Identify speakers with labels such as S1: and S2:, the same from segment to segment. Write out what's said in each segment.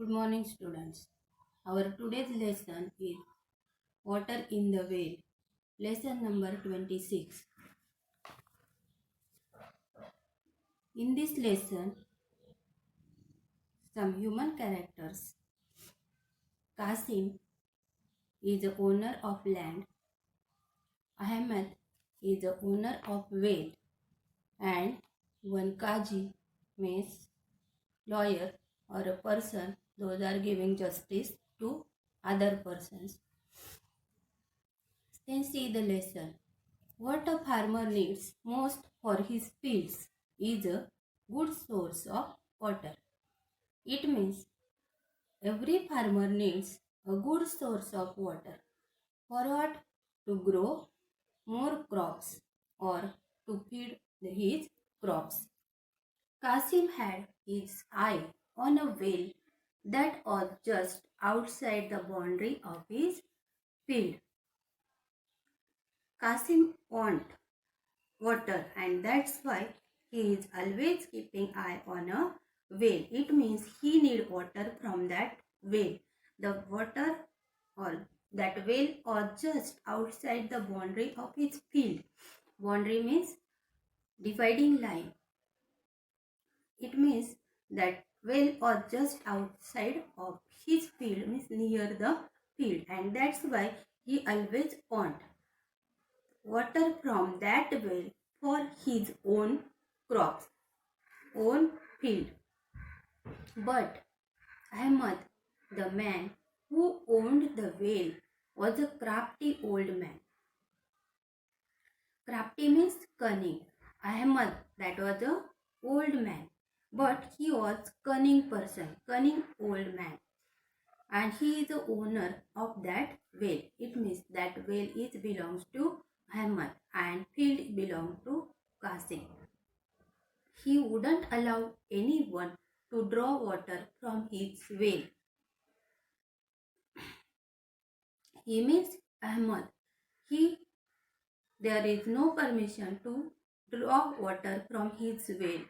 S1: Good morning, students. Our today's lesson is Water in the Well. Lesson number 26. In this lesson, some human characters. Qasim is the owner of land. Ahmed is the owner of well. And one Kaji means lawyer or a person, those are giving justice to other persons. Then see the lesson. What a farmer needs most for his fields is a good source of water. It means every farmer needs a good source of water. For what? To grow more crops or to feed his crops. Qasim had his eye on a well that was just outside the boundary of his field. Qasim wanted water, and that's why he is always keeping eye on a well. It means he need water from that well. The water or that well or just outside the boundary of his field. Boundary means dividing line. It means that well or just outside of his field means near the field, and that's why he always want water from that well for his own crops, own field. But Ahmad, the man who owned the well, was a crafty old man. Crafty means cunning. Ahmad, that was a old man, but he was cunning person, cunning old man, and he is the owner of that well. It means that well is belongs to Ahmad and field belong to Qasim. He wouldn't allow anyone to draw water from his well. He means Ahmad. There is no permission to draw water from his well.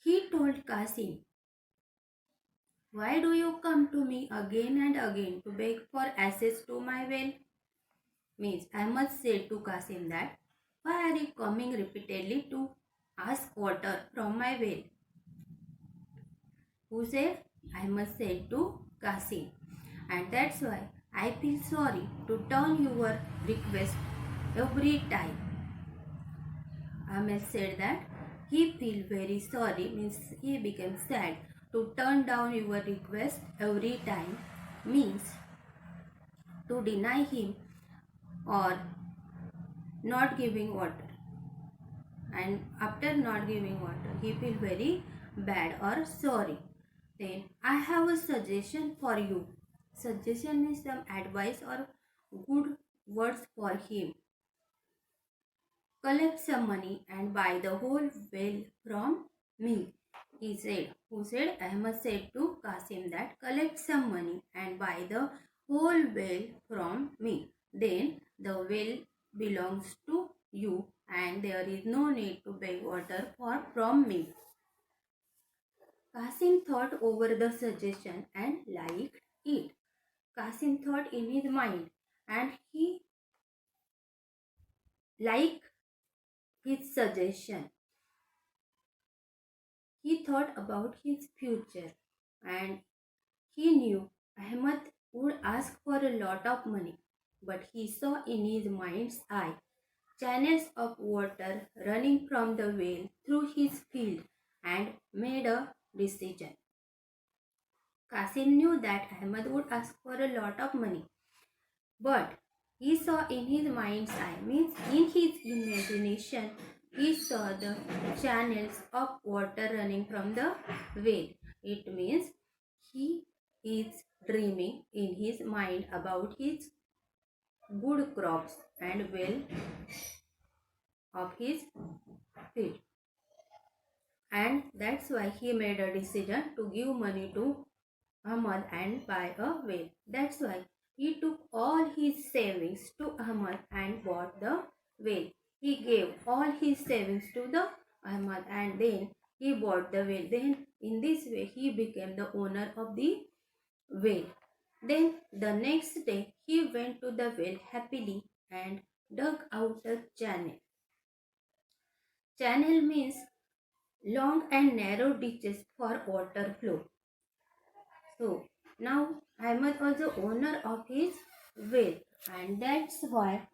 S1: He told Qasim, "Why do you come to me again and again to beg for access to my well?" Means Ahmad said to Qasim that, "Why are you coming repeatedly to ask water from my well?" Who said? Ahmad said to Qasim. "And that's why I feel sorry to turn your request every time." Ahmed said that he feel very sorry, means he became sad. To turn down your request every time means to deny him or not giving water. And after not giving water, he feel very bad or sorry. Then I have a suggestion for you. Suggestion means some advice or good words for him. Collect some money and buy the whole well from me, he said. Who said? Ahmad said to Qasim that collect some money and buy the whole well from me. Then the well belongs to you and there is no need to beg water from me. Qasim thought over the suggestion and liked it. Qasim thought in his mind and he liked his suggestion. He thought about his future and he knew Ahmad would ask for a lot of money, but he saw in his mind's eye channels of water running from the well through his field and made a decision. Qasim knew that Ahmad would ask for a lot of money, but he saw in his mind's eye, means in his imagination, he saw the channels of water running from the well. It means he is dreaming in his mind about his good crops and well of his field. And that's why he made a decision to give money to Ahmad and buy a well. That's why he took all his savings to Ahmad and bought the well. He gave all his savings to the Ahmad and then he bought the well. Then In this way, he became the owner of the whale. Then the next day, he went to the well happily and dug out a channel. Channel means long and narrow ditches for water flow. So now Ahmed was the owner of his well, and that's why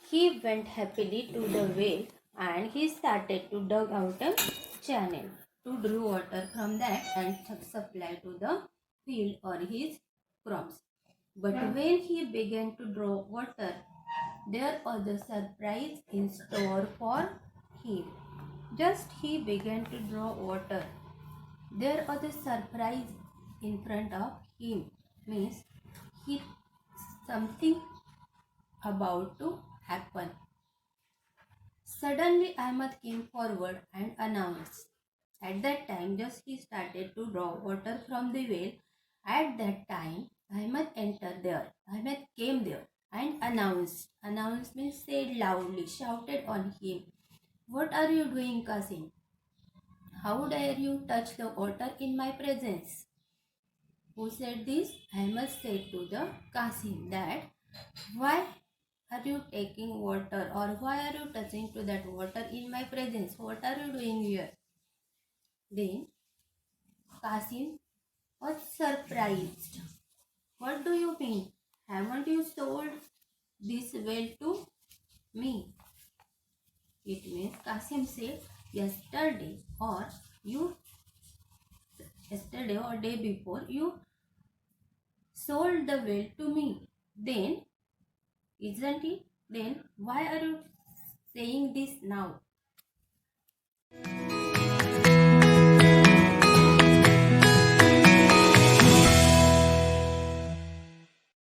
S1: he went happily to the well and he started to dug out a channel to draw water from that and supply to the field or his crops. But when he began to draw water, there was a surprise in store for him. Just he began to draw water, there was a surprise in front of him. Means he something about to happen. Suddenly Ahmed came forward and announced. At that time, just he started to draw water from the well. At that time, Ahmed entered there. Ahmed came there and announced. Announced means said loudly, shouted on him. What are you doing, Qasim? How dare you touch the water in my presence? Who said this? Ahmed said to the Qasim that why are you taking water or why are you touching to that water in my presence? What are you doing here? Then Qasim was surprised. What do you mean? Haven't you sold this well to me? It means Qasim said you yesterday or day before you sold the well to me. Then isn't it? Then why are you saying this now?